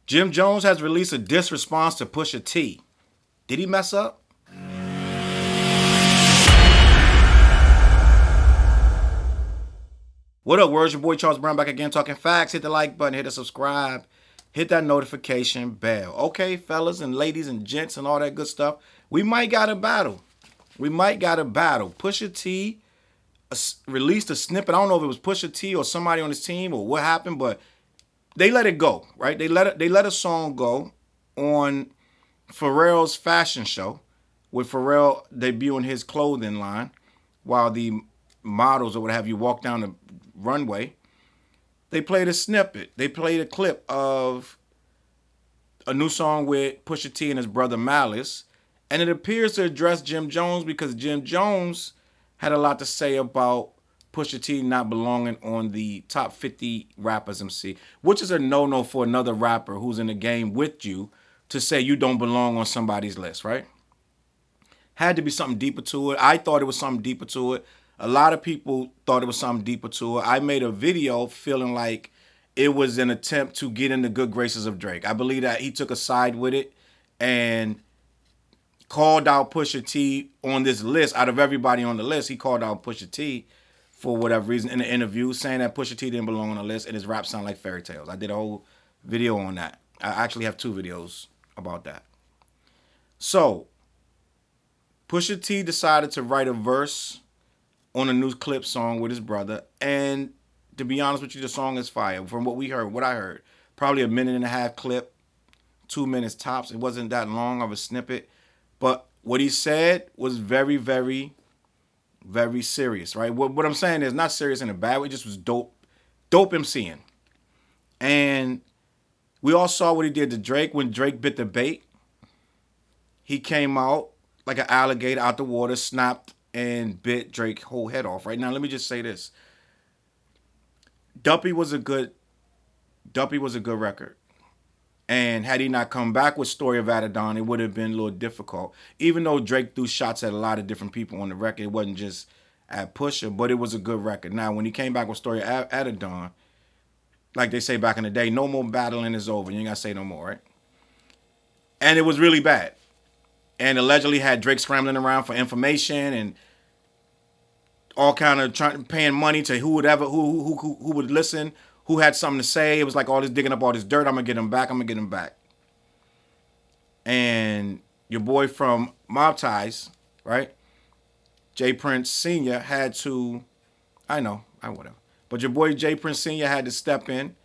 Jim Jones has released a diss response to Pusha T. Did he mess up? What up, words? Your boy Charles Brown back again talking facts. Hit the like button, hit the subscribe, hit that notification bell. Okay, fellas and ladies and gents and all that good stuff. We might got a battle. Pusha T released a snippet. I don't know if it was Pusha T or somebody on his team or what happened, but they let it go, right? They let a song go on Pharrell's fashion show with Pharrell debuting his clothing line while the models or what have you walk down the runway. They played a snippet. They played a clip of a new song with Pusha T and his brother Malice, and it appears to address Jim Jones because Jim Jones had a lot to say about Pusha T not belonging on the top 50 rappers MC, which is a no-no for another rapper who's in the game with you to say you don't belong on somebody's list, right? Had to be something deeper to it. I thought it was something deeper to it. A lot of people thought it was something deeper to it. I made a video feeling like it was an attempt to get in the good graces of Drake. I believe that he took a side with it and called out Pusha T on this list. Out of everybody on the list, he called out Pusha T for whatever reason in the interview, saying that Pusha T didn't belong on the list and his rap sound like fairy tales. I did a whole video on that. I actually have 2 videos about that. So, Pusha T decided to write a verse on a new clip song with his brother, and to be honest with you, the song is fire. From what I heard, probably a 1.5-minute clip, 2 minutes tops. It wasn't that long of a snippet, but what he said was very, very, very serious, right? What I'm saying is not serious in a bad way. It just was dope MCing. And we all saw what he did to Drake when Drake bit the bait. He came out like an alligator out the water, snapped and bit Drake's whole head off. Right now, let me just say this: Duppy was a good record. And had he not come back with Story of Adidon, it would have been a little difficult. Even though Drake threw shots at a lot of different people on the record, it wasn't just at Pusha, but it was a good record. Now, when he came back with Story of Adidon, like they say back in the day, no more battling is over. You ain't got to say no more, right? And it was really bad. And allegedly had Drake scrambling around for information and all kind of paying money to who would listen, who had something to say. It was like all this digging up all this dirt. I'm gonna get him back. And your boy from Mob Ties, right? J Prince Sr. had to, whatever. But your boy J Prince Sr. had to step in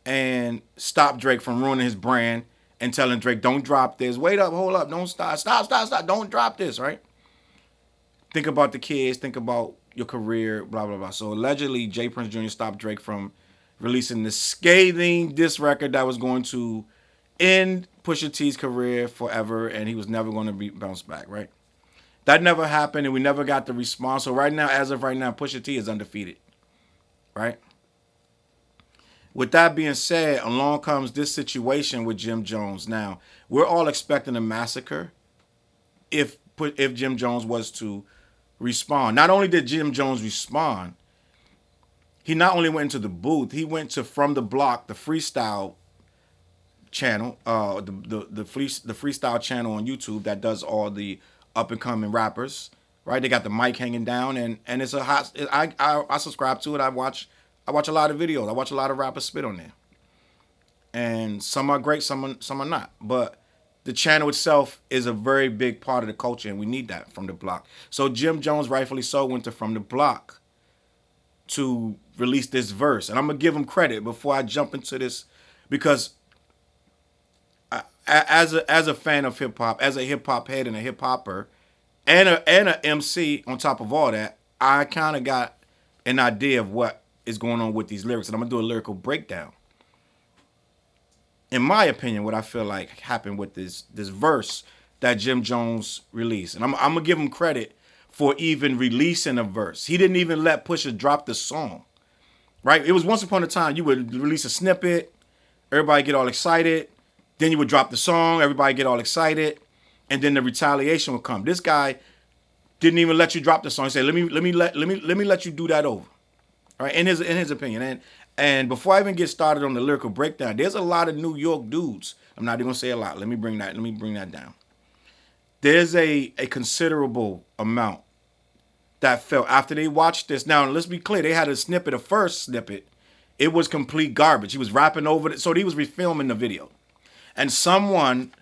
and stop Drake from ruining his brand and telling Drake, don't drop this. Wait up, hold up, don't stop. Stop, don't drop this, right? Think about the kids, think about your career, blah, blah, blah. So allegedly, J Prince Jr. stopped Drake from releasing this scathing diss record that was going to end Pusha T's career forever, and he was never going to bounce back, right? That never happened, and we never got the response. So right now, as of right now, Pusha T is undefeated, right? With that being said, along comes this situation with Jim Jones. Now, we're all expecting a massacre if Jim Jones was to respond. Not only did Jim Jones respond, he not only went into the booth, he went to From the Block, the freestyle channel, the freestyle channel on YouTube that does all the up and coming rappers. Right, they got the mic hanging down, and it's a hot. I subscribe to it. I watch a lot of videos. I watch a lot of rappers spit on there, and some are great, some are not. But the channel itself is a very big part of the culture, and we need that from the block. So Jim Jones, rightfully so, went to From the Block to release this verse, and I'm gonna give him credit before I jump into this, because as a fan of hip hop, as a hip hop head and a hip hopper, and a MC on top of all that, I kind of got an idea of what is going on with these lyrics, and I'm gonna do a lyrical breakdown. In my opinion, what I feel like happened with this verse that Jim Jones released, and I'm gonna give him credit for even releasing a verse. He didn't even let Pusha drop the song, right? It was once upon a time you would release a snippet, everybody get all excited, then you would drop the song, everybody get all excited, and then the retaliation would come. This guy didn't even let you drop the song. He said, "Let me let you do that over." All right, in his opinion, and And before I even get started on the lyrical breakdown, there's a lot of New York dudes. I'm not even gonna say a lot. Let me bring that down. There's a considerable amount that felt after they watched this. Now, let's be clear, they had a snippet, a first snippet. It was complete garbage. He was rapping over it, so he was refilming the video. And someone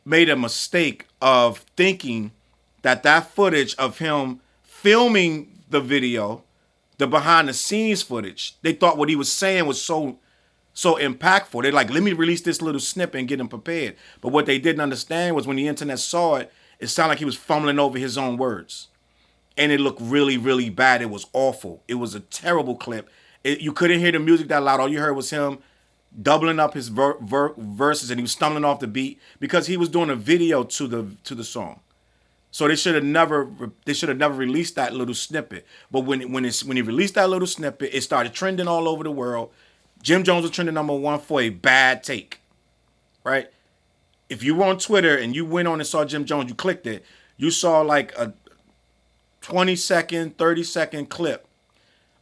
made a mistake of thinking that footage of him filming the video, the behind the scenes footage, they thought what he was saying was so impactful. They're like, let me release this little snippet and get him prepared. But what they didn't understand was when the internet saw it, it sounded like he was fumbling over his own words. And it looked really, really bad. It was awful. It was a terrible clip. You couldn't hear the music that loud. All you heard was him doubling up his verses, and he was stumbling off the beat because he was doing a video to the song. So they should have never released that little snippet. But when he released that little snippet, it started trending all over the world. Jim Jones was trending #1 for a bad take, right? If you were on Twitter and you went on and saw Jim Jones, you clicked it, you saw like a 20-second, 30-second clip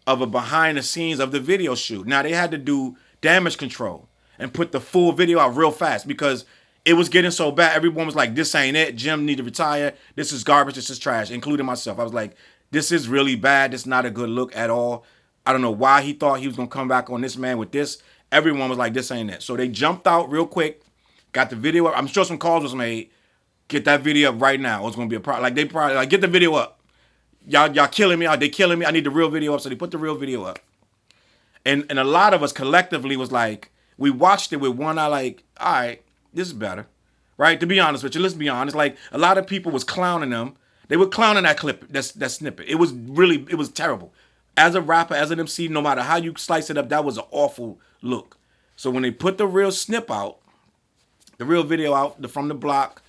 of a behind the scenes of the video shoot. Now, they had to do damage control and put the full video out real fast because it was getting so bad. Everyone was like, this ain't it. Jim need to retire. This is garbage. This is trash, including myself. I was like, this is really bad. This is not a good look at all. I don't know why he thought he was going to come back on this man with this. Everyone was like, this ain't it. So they jumped out real quick, got the video up. I'm sure some calls was made. Get that video up right now. It's going to be a problem. Like, they probably like, get the video up. Y'all killing me. They killing me. I need the real video up. So they put the real video up. And a lot of us collectively was like, we watched it with one eye like, all right, this is better. Right? To be honest with you, let's be honest. Like, a lot of people was clowning them. They were clowning that clip, that snippet. It was terrible. As a rapper, as an MC, no matter how you slice it up, that was an awful look. So when they put the real snip out, the real video out, from the block,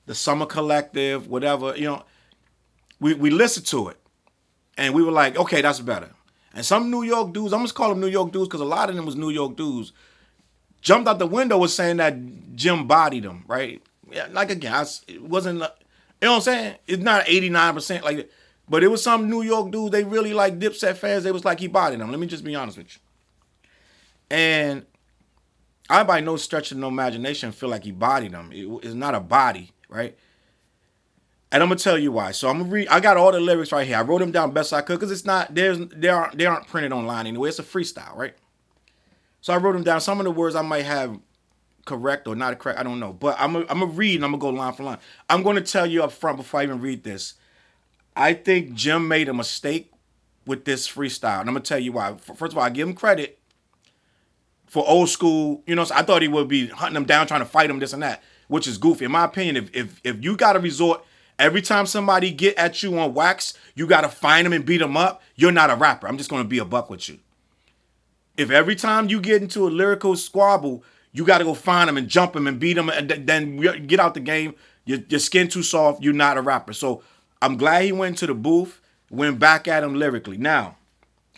the Summer Collective, whatever, we listened to it. And we were like, okay, that's better. And some New York dudes, I'm just calling them New York dudes because a lot of them was New York dudes, jumped out the window was saying that Jim bodied them, right? Yeah, like again, it wasn't, you know what I'm saying? It's not 89% like that. But it was some New York dudes, they really like Dipset fans. They was like, he bodied them. Let me just be honest with you. And I, by no stretch of no imagination, feel like he bodied them. It's not a body, right? And I'm gonna tell you why. So I'm gonna read. I got all the lyrics right here. I wrote them down best I could because it's not. They aren't printed online anyway. It's a freestyle, right? So I wrote them down. Some of the words I might have correct or not correct. I don't know. But I'm gonna read and I'm gonna go line for line. I'm gonna tell you up front before I even read this. I think Jim made a mistake with this freestyle. And I'm going to tell you why. First of all, I give him credit for old school. I thought he would be hunting them down, trying to fight them, this and that, which is goofy. In my opinion, if you got to resort, every time somebody get at you on wax, you got to find them and beat them up, you're not a rapper. I'm just going to be a buck with you. If every time you get into a lyrical squabble, you got to go find them and jump them and beat them and then get out the game, your skin too soft, you're not a rapper. So I'm glad he went to the booth, went back at him lyrically. Now,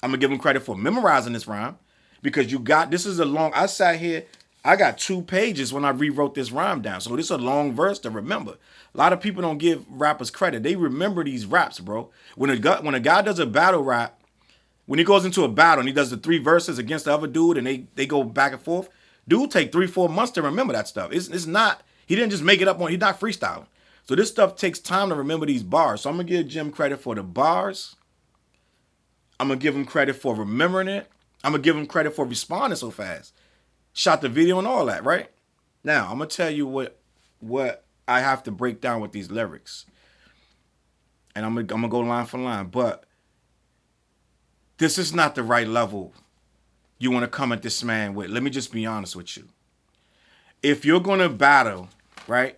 I'm going to give him credit for memorizing this rhyme because I sat here, I got 2 pages when I rewrote this rhyme down. So this is a long verse to remember. A lot of people don't give rappers credit. They remember these raps, bro. When a guy does a battle rap, when he goes into a battle and he does the 3 verses against the other dude and they go back and forth, dude take 3-4 months to remember that stuff. It's not, he didn't just make it up he's not freestyling. So this stuff takes time to remember these bars. So I'm going to give Jim credit for the bars. I'm going to give him credit for remembering it. I'm going to give him credit for responding so fast. Shot the video and all that, right? Now, I'm going to tell you what I have to break down with these lyrics. And I'm going to go line for line. But this is not the right level you want to come at this man with. Let me just be honest with you. If you're going to battle, right?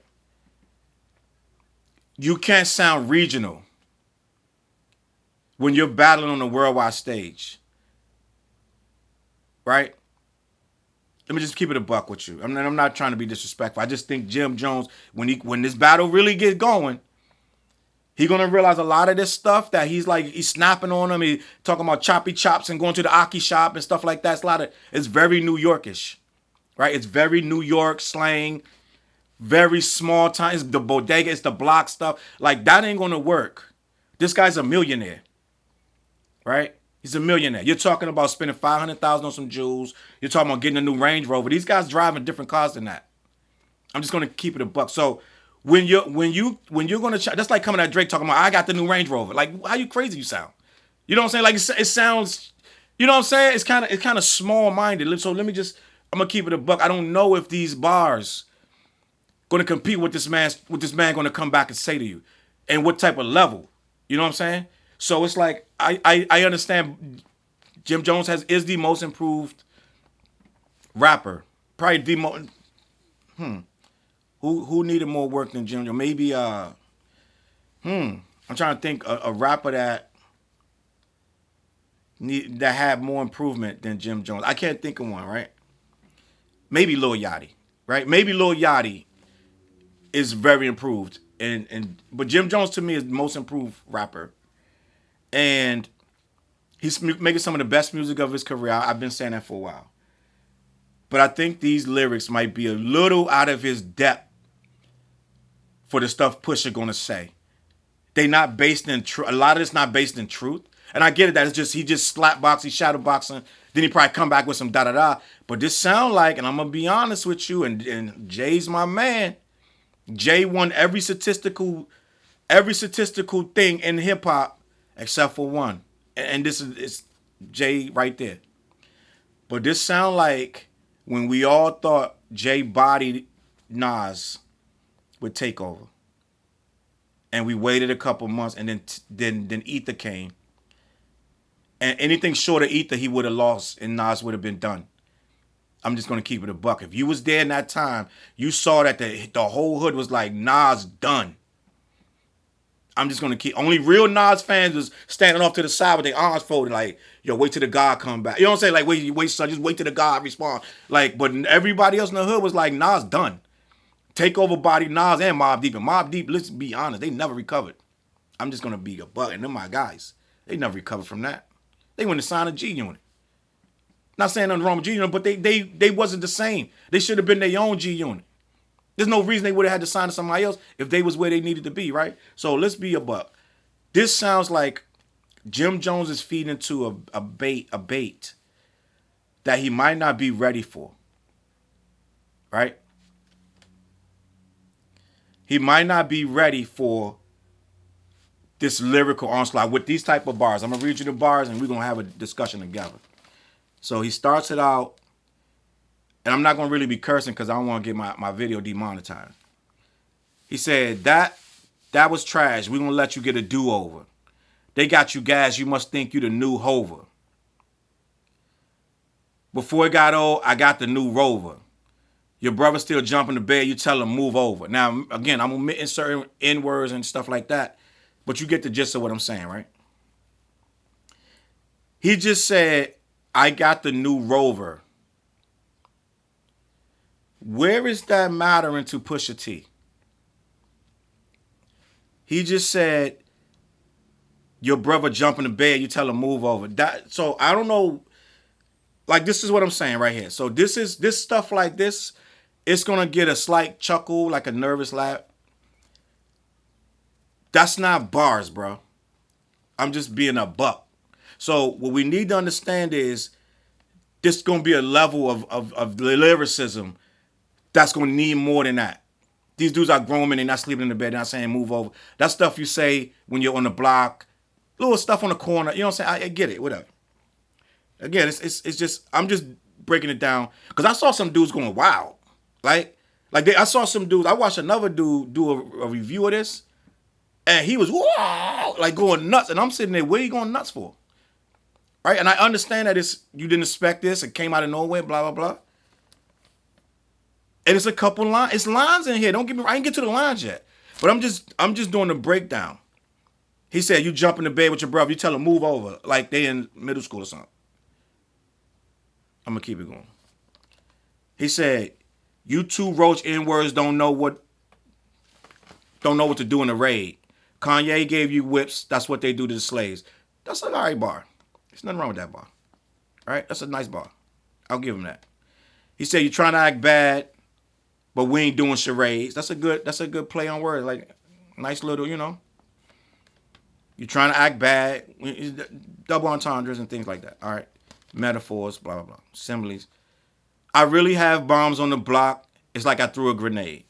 You can't sound regional when you're battling on a worldwide stage, right? Let me just keep it a buck with you. I'm not trying to be disrespectful. I just think Jim Jones, when this battle really gets going, he's gonna realize a lot of this stuff that he's snapping on him. He talking about choppy chops and going to the Aki shop and stuff like that. It's very New Yorkish, right? It's very New York slang. Very small time. It's the bodega, it's the block stuff. Like, that ain't gonna work. This guy's a millionaire, right? He's a millionaire. You're talking about spending 500,000 on some jewels. You're talking about getting a new Range Rover. These guys driving different cars than that. I'm just gonna keep it a buck. So when you're gonna that's like coming at Drake talking about I got the new Range Rover. Like how you crazy you sound? You know what I'm saying? Like it sounds. You know what I'm saying? It's kind of small minded. So let me just. I'm gonna keep it a buck. I don't know if these bars gonna compete with this man gonna come back and say to you, and what type of level. You know what I'm saying? So it's like I understand. Jim Jones is the most improved rapper. Probably the most. Who needed more work than Jim Jones? Maybe I'm trying to think a rapper that had more improvement than Jim Jones. I can't think of one, right? Maybe Lil Yachty, right? Maybe Lil Yachty is very improved, but Jim Jones to me is the most improved rapper, and he's making some of the best music of his career. I've been saying that for a while, but I think these lyrics might be a little out of his depth for the stuff Pusha gonna say. They not based in truth. A lot of it's not based in truth. And I get it that it's just he just slap boxing, shadow boxing. Then he probably come back with some da da da. But this sound like, and I'm gonna be honest with you, and Jay's my man. Jay won every statistical thing in hip hop except for one. And this is it's Jay right there. But this sound like when we all thought Jay bodied Nas would take over. And we waited a couple months, and then Ether came. And anything short of Ether, he would have lost, and Nas would have been done. I'm just gonna keep it a buck. If you was there in that time, you saw that the whole hood was like Nas done. I'm just gonna keep. Only real Nas fans was standing off to the side with their arms folded, like, yo, wait till the God come back. You know what I'm saying? Like, wait, son, just wait till the God respond. Like, but everybody else in the hood was like, Nas done. Takeover body Nas and Mobb Deep. And Mobb Deep, let's be honest, they never recovered. I'm just gonna be a buck, and they're my guys. They never recovered from that. They went to sign a G Unit. Not saying nothing wrong with G Unit, but they wasn't the same. They should have been their own G Unit. There's no reason they would have had to sign to somebody else if they was where they needed to be, right? So let's be a buck. This sounds like Jim Jones is feeding into a bait that he might not be ready for, right? He might not be ready for this lyrical onslaught with these type of bars. I'm going to read you the bars, and we're going to have a discussion together. So he starts it out, and I'm not going to really be cursing because I don't want to get my video demonetized. He said, that was trash. We're going to let you get a do-over. They got you gas. You must think you the new Hover. Before it got old, I got the new Rover. Your brother still jumping the bed. You tell him, move over. Now, again, I'm omitting certain N-words and stuff like that. But you get the gist of what I'm saying, right? He just said, I got the new Rover. Where is that mattering to Pusha T? He just said, your brother jump in the bed, you tell him move over. So I don't know. Like, this is what I'm saying right here. So this stuff like this, it's going to get a slight chuckle, like a nervous laugh. That's not bars, bro. I'm just being a buck. So what we need to understand is this is going to be a level of lyricism that's going to need more than that. These dudes are grown men. They're not sleeping in the bed. They're not saying move over. That stuff you say when you're on the block. Little stuff on the corner. You know what I'm saying? I get it. Whatever. Again, it's just, I'm just breaking it down. Because I saw some dudes going wild. I saw some dudes. I watched another dude do a review of this. And he was, whoa, like going nuts. And I'm sitting there, what are you going nuts for? Right? And I understand that you didn't expect this. It came out of nowhere, blah, blah, blah. And it's a couple lines. It's lines in here. Don't get me wrong. I didn't get to the lines yet. But I'm just doing the breakdown. He said, you jump in the bed with your brother. You tell him, move over. Like they in middle school or something. I'm going to keep it going. He said, you two roach N-words don't know what to do in a raid. Kanye gave you whips. That's what they do to the slaves. That's an all right bar. There's nothing wrong with that bar. All right? That's a nice bar. I'll give him that. He said, you're trying to act bad, but we ain't doing charades. That's a good play on words. Like, nice little, you know. You're trying to act bad. Double entendres and things like that. All right. Metaphors, blah, blah, blah. Similes. I really have bombs on the block. It's like I threw a grenade.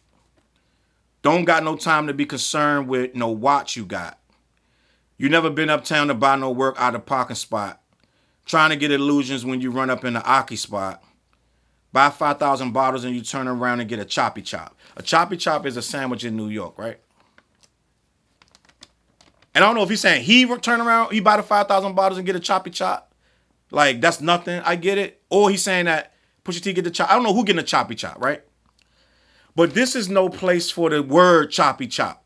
Don't got no time to be concerned with no watch you got. You never been uptown to buy no work out of parking spot. Trying to get illusions when you run up in the Aki spot. Buy 5,000 bottles and you turn around and get a choppy chop. A choppy chop is a sandwich in New York, right? And I don't know if he's saying he turn around, he buy the 5,000 bottles and get a choppy chop. Like, that's nothing. I get it. Or he's saying that Pusha T get the chop. I don't know who getting a choppy chop, right? But this is no place for the word choppy chop.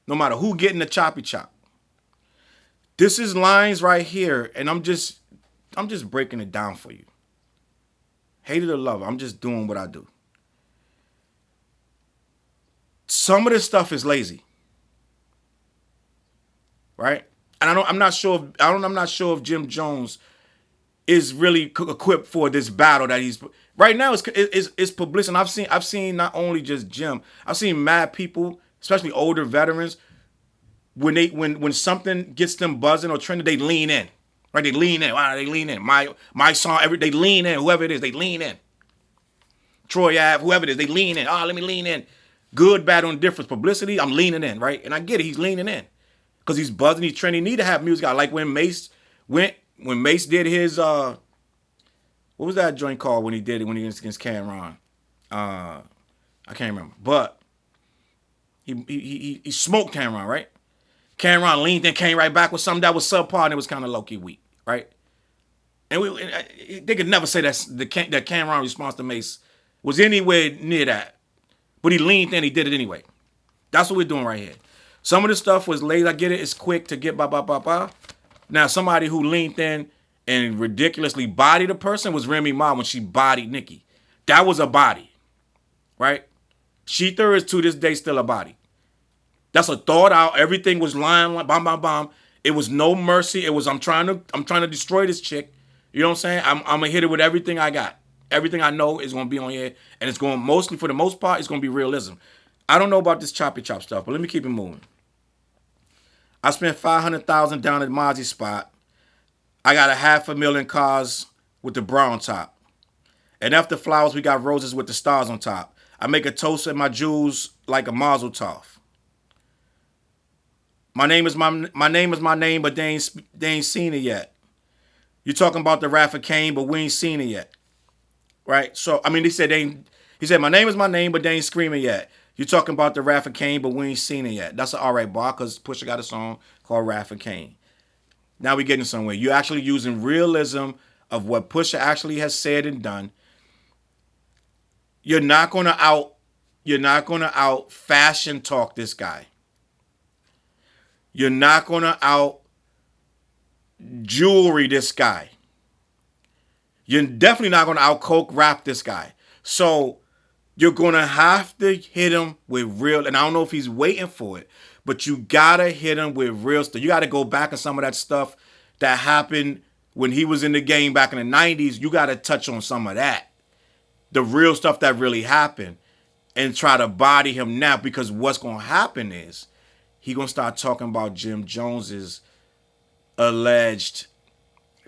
No matter who getting the choppy chop. This is lines right here, and I'm just breaking it down for you. Hate it or love it, I'm just doing what I do. Some of this stuff is lazy, right? And I'm not sure if Jim Jones is really equipped for this battle that he's right now. It's publicity. And I've seen not only just Jim, I've seen mad people, especially older veterans. When something gets them buzzing or trending, they lean in. Right? They lean in. Wow, they lean in. My song, they lean in. Whoever it is, they lean in. Troy Ave, whoever it is, they lean in. Let me lean in. Good, bad, or indifference. Publicity, I'm leaning in, right? And I get it, he's leaning in. Because he's buzzing, he's trending. He need to have music out. Like when Mace did his what was that joint called when he did it when he was against Cameron? I can't remember. But he smoked Cameron, right? Cameron leaned in, came right back with something that was subpar and it was kind of low-key weak, right? And they could never say that Cameron response to Mace was anywhere near that. But he leaned in, he did it anyway. That's what we're doing right here. Some of the stuff was late, I get it, it's quick to get ba. Now, somebody who leaned in and ridiculously bodied a person was Remy Ma when she bodied Nicki. That was a body, right? Sheether is to this day still a body. That's a thought out. Everything was lying, like bomb. It was no mercy. It was I'm trying to destroy this chick. You know what I'm saying? I'm gonna hit it with everything I got. Everything I know is gonna be on here, and it's going mostly for the most part, it's gonna be realism. I don't know about this choppy chop stuff, but let me keep it moving. I spent $500,000 down at Mozzie spot. I got 500,000 cars with the bra on top. And after flowers, we got roses with the stars on top. I make a toast at my jewels like a mazel tov. My name is my name, but they ain't seen it yet. You talking about the Wrath of Cain, but we ain't seen it yet. Right? So, I mean, he said, my name is my name, but they ain't screaming yet. You talking about the Wrath of Cain, but we ain't seen it yet. That's an alright bar, because Pusha got a song called Wrath of Cain. Now we getting somewhere. You're actually using realism of what Pusha actually has said and done. You're not gonna out fashion talk this guy. You're not gonna out jewelry this guy. You're definitely not gonna out coke rap this guy. So you're gonna have to hit him with real, and I don't know if he's waiting for it, but you gotta hit him with real stuff. You gotta go back on some of that stuff that happened when he was in the game back in the 90s. You gotta touch on some of that. The real stuff that really happened, and try to body him now, because what's gonna happen is he gonna start talking about Jim Jones's alleged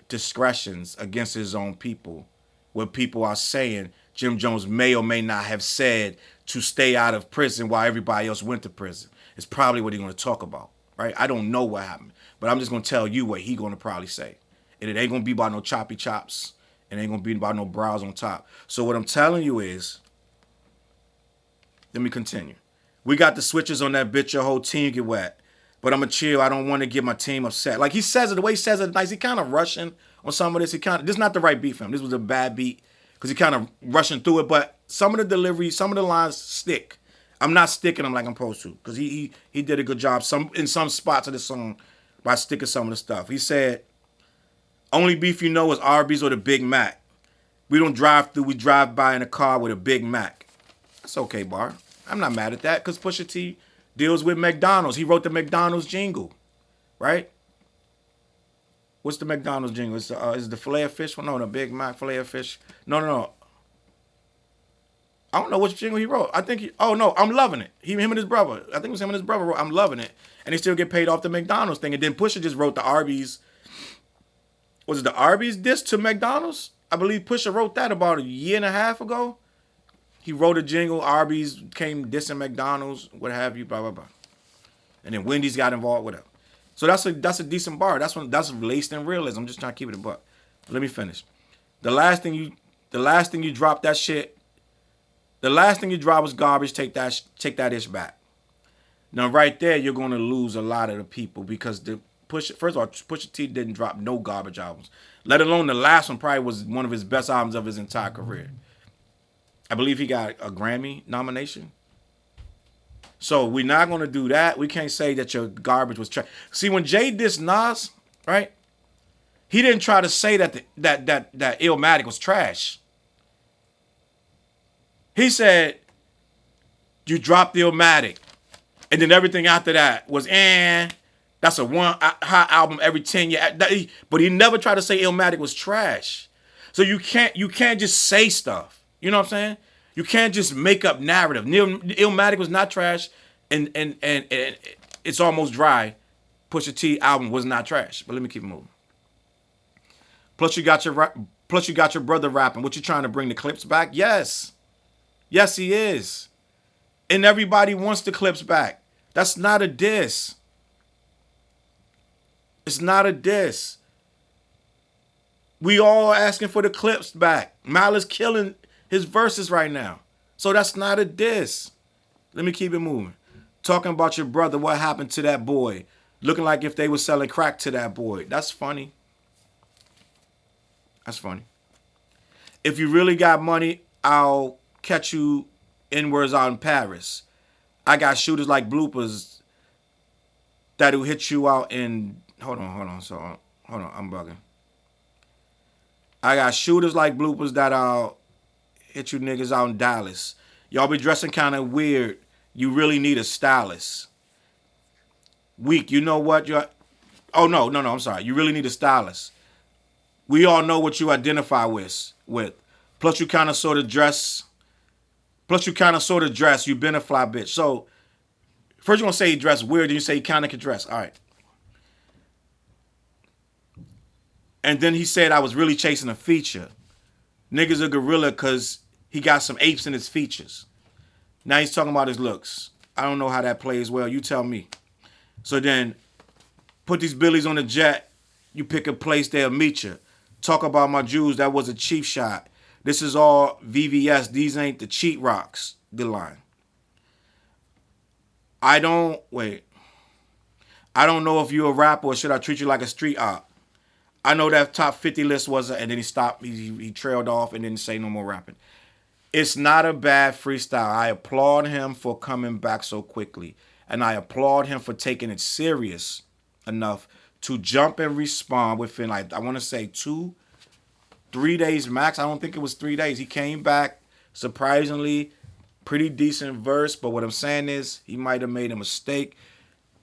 discretions against his own people, where people are saying Jim Jones may or may not have said to stay out of prison while everybody else went to prison. It's probably what he's going to talk about, right? I don't know what happened, but I'm just going to tell you what he's going to probably say. And it ain't going to be about no choppy chops. It ain't going to be about no brows on top. So what I'm telling you is, let me continue. We got the switches on that bitch, your whole team get wet. But I'm going to chill. I don't want to get my team upset. Like he says it, the way he says it nice. He kind of rushing on some of this. This is not the right beat for him. This was a bad beat because he kind of rushing through it. But some of the delivery, some of the lines stick. I'm not sticking them like I'm supposed to, because he did a good job in some spots of the song by sticking some of the stuff. He said, only beef you know is Arby's or the Big Mac. We don't drive through. We drive by in a car with a Big Mac. That's okay, bar. I'm not mad at that, because Pusha T deals with McDonald's. He wrote the McDonald's jingle, right? What's the McDonald's jingle? Is the filet of fish one? No, the Big Mac filet of fish. No. I don't know which jingle he wrote. I think oh no, I'm Loving It. Him and his brother. I think it was him and his brother wrote I'm Loving It. And they still get paid off the McDonald's thing. And then Pusha just wrote the Arby's. Was it the Arby's diss to McDonald's? I believe Pusha wrote that about a year and a half ago. He wrote a jingle, Arby's came dissing McDonald's, what have you, blah, blah, blah. And then Wendy's got involved, whatever. So that's a decent bar. That's laced in realism. I'm just trying to keep it a buck. Let me finish. The last thing you dropped that shit. The last thing you dropped was garbage. Take that ish back. Now right there, you're gonna lose a lot of the people because first of all, Pusha T didn't drop no garbage albums. Let alone the last one probably was one of his best albums of his entire career. I believe he got a Grammy nomination. So we're not gonna do that. We can't say that your garbage was trash. See, when Jay dissed Nas, right? He didn't try to say that that Illmatic was trash. He said, you dropped the Illmatic. And then everything after that was, that's a one hot album every 10 years. But he never tried to say Illmatic was trash. So you can't just say stuff. You know what I'm saying? You can't just make up narrative. Illmatic was not trash, and it's almost dry. Pusha T album was not trash. But let me keep it moving. Plus you got your brother rapping. What, you trying to bring the clips back? Yes. Yes, he is. And everybody wants the clips back. That's not a diss. It's not a diss. We all asking for the clips back. Mal is killing his verses right now. So that's not a diss. Let me keep it moving. Talking about your brother, what happened to that boy? Looking like if they were selling crack to that boy. That's funny. That's funny. If you really got money, I'll catch you inwards out in Paris. I got shooters like bloopers that'll hit you out in... Hold on, I'm bugging. I got shooters like bloopers that'll hit you niggas out in Dallas. Y'all be dressing kind of weird. You really need a stylist. Weak, you know what? Oh, no, I'm sorry. You really need a stylist. We all know what you identify with. Plus, you kind of sort of dress. You been a fly bitch. So, first you're going to say he dressed weird, then you say he kind of can dress. All right. And then he said I was really chasing a feature. Niggas a gorilla because he got some apes in his features. Now he's talking about his looks. I don't know how that plays well. You tell me. So then, put these billies on a jet. You pick a place, they'll meet you. Talk about my Jews, that was a cheap shot. This is all VVS. These ain't the cheat rocks. The line. I don't know if you're a rapper or should I treat you like a street op. I know that top 50 list was, and then he stopped. He trailed off and didn't say no more rapping. It's not a bad freestyle. I applaud him for coming back so quickly. And I applaud him for taking it serious enough to jump and respond within, like, I want to say 2-3 days max. I don't think it was 3 days. He came back, surprisingly, pretty decent verse. But what I'm saying is he might have made a mistake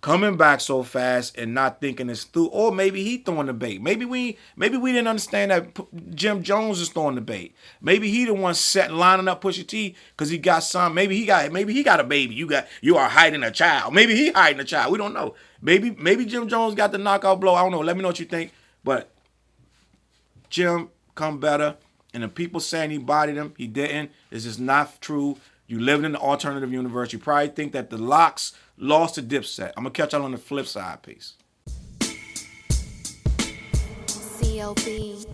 coming back so fast and not thinking this through. Or maybe he throwing the bait. Maybe we didn't understand that Jim Jones is throwing the bait. Maybe he the one lining up Pusha T because he got some. Maybe he got a baby. You are hiding a child. Maybe he hiding a child. We don't know. Maybe Jim Jones got the knockout blow. I don't know. Let me know what you think. But Jim come better. And the people saying he bodied him, he didn't. It's just not true. You living in the alternative universe. You probably think that the Locks lost to Dipset. I'm going to catch y'all on the flip side. Peace. CLB.